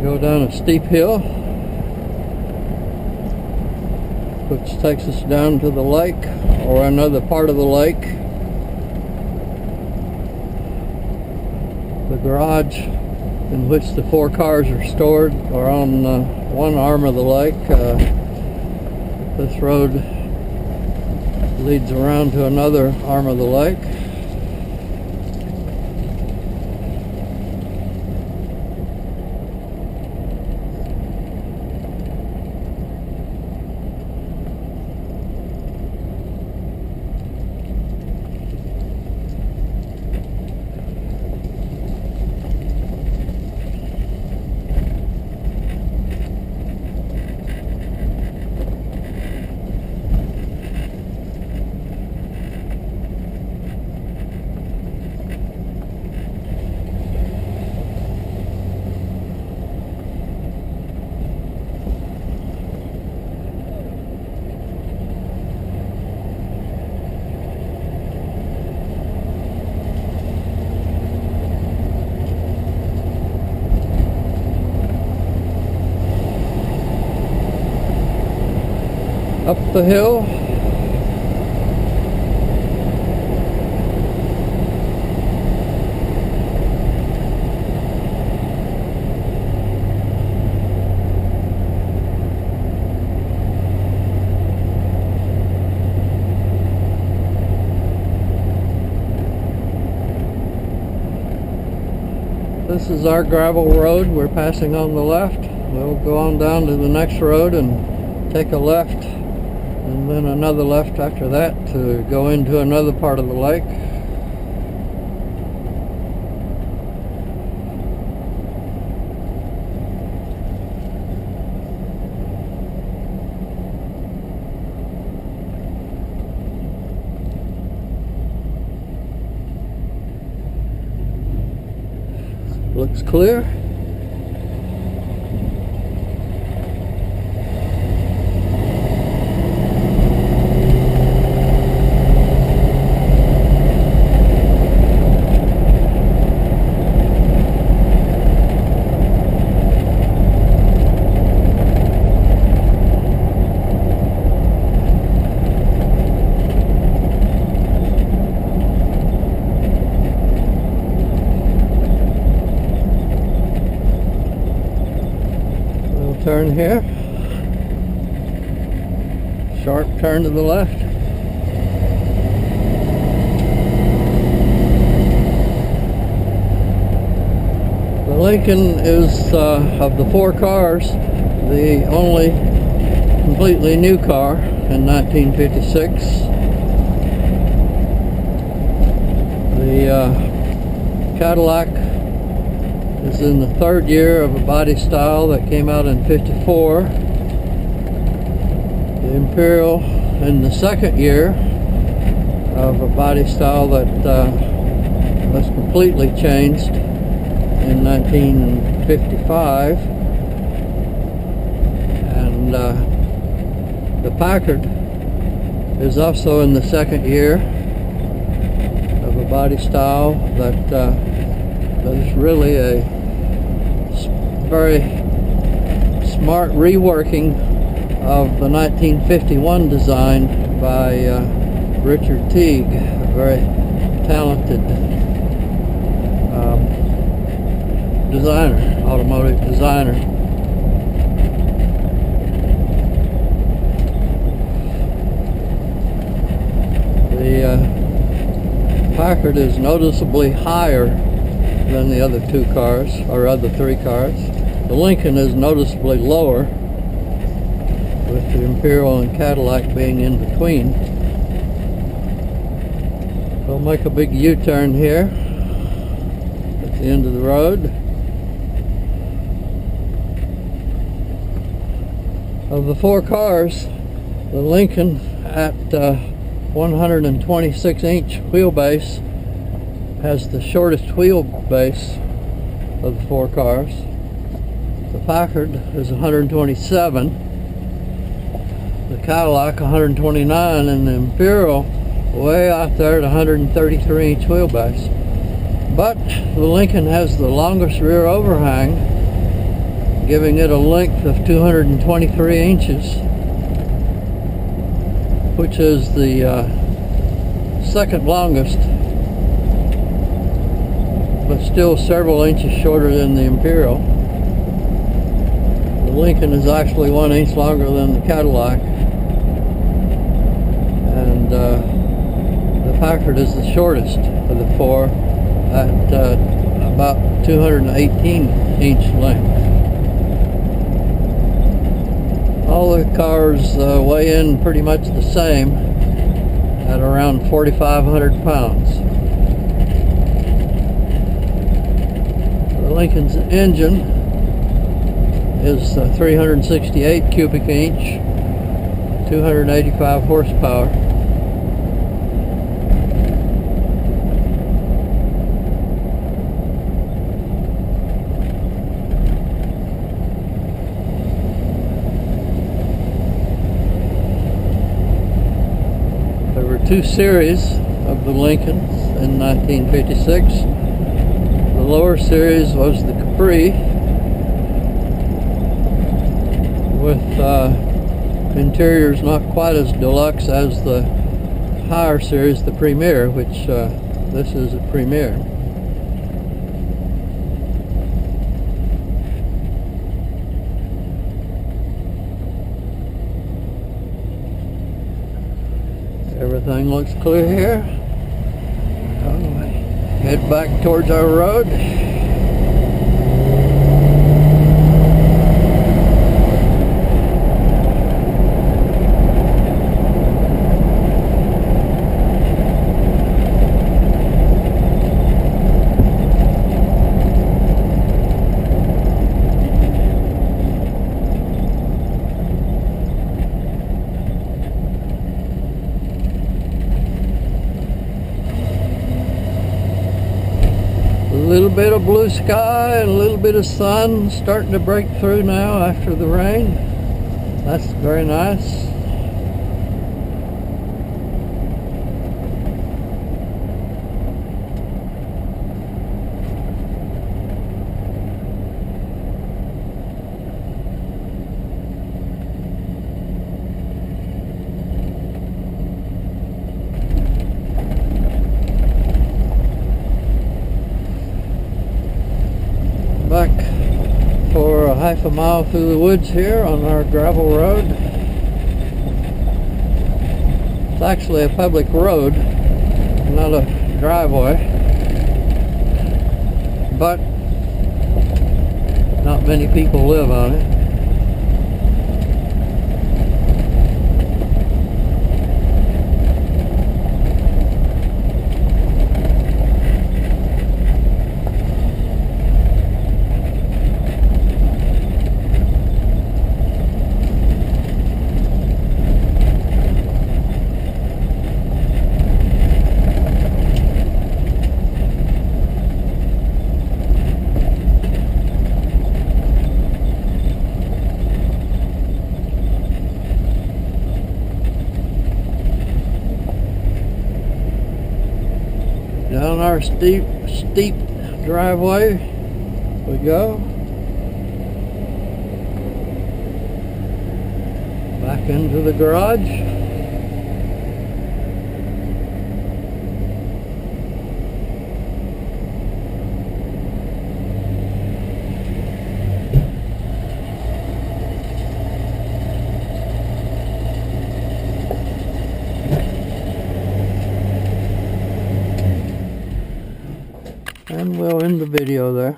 Go down a steep hill, which takes us down to the lake, or another part of the lake. The garage in which the 4 cars are stored are on one arm of the lake. This road leads around to another arm of the lake. Up the hill, this is our gravel road. We're passing on the left. We'll go on down to the next road and take a left, and then another left after that to go into another part of the lake. Looks clear. Turn here, sharp turn to the left. The Lincoln is, of the 4 cars, the only completely new car in 1956. The Cadillac is in the 3rd year of a body style that came out in '54. The Imperial in the 2nd year of a body style that was completely changed in 1955. And the Packard is also in the 2nd year of a body style that is really a very smart reworking of the 1951 design by Richard Teague, a very talented designer, automotive designer. The Packard is noticeably higher than the other 2 cars, or other 3 cars. The Lincoln is noticeably lower, with the Imperial and Cadillac being in between. We'll make a big U-turn here at the end of the road. Of the 4 cars, the Lincoln at 126-inch wheelbase has the shortest wheelbase of the 4 cars. The Packard is 127, the Cadillac 129, and the Imperial way out there at 133-inch wheelbase. But the Lincoln has the longest rear overhang giving it a length of 223 inches, which is the second longest, but still several inches shorter than the Imperial. The Lincoln is actually 1 inch longer than the Cadillac, and the Packard is the shortest of the four at about 218 inch length. All the cars weigh in pretty much the same at around 4,500 pounds. The Lincoln's engine is 368 cubic inch, 285 horsepower. There were two series of the Lincolns in 1956. The lower series was the Capri, with interiors not quite as deluxe as the higher series, the Premier, which this is a Premier. Everything looks clear here. Head back towards our road. A little bit of blue sky and a little bit of sun starting to break through now after the rain. That's very nice. Back for a half a mile through the woods here on our gravel road. It's actually a public road, not a driveway, but not many people live on it. Down our steep driveway we go. Back into the garage. And we'll end the video there.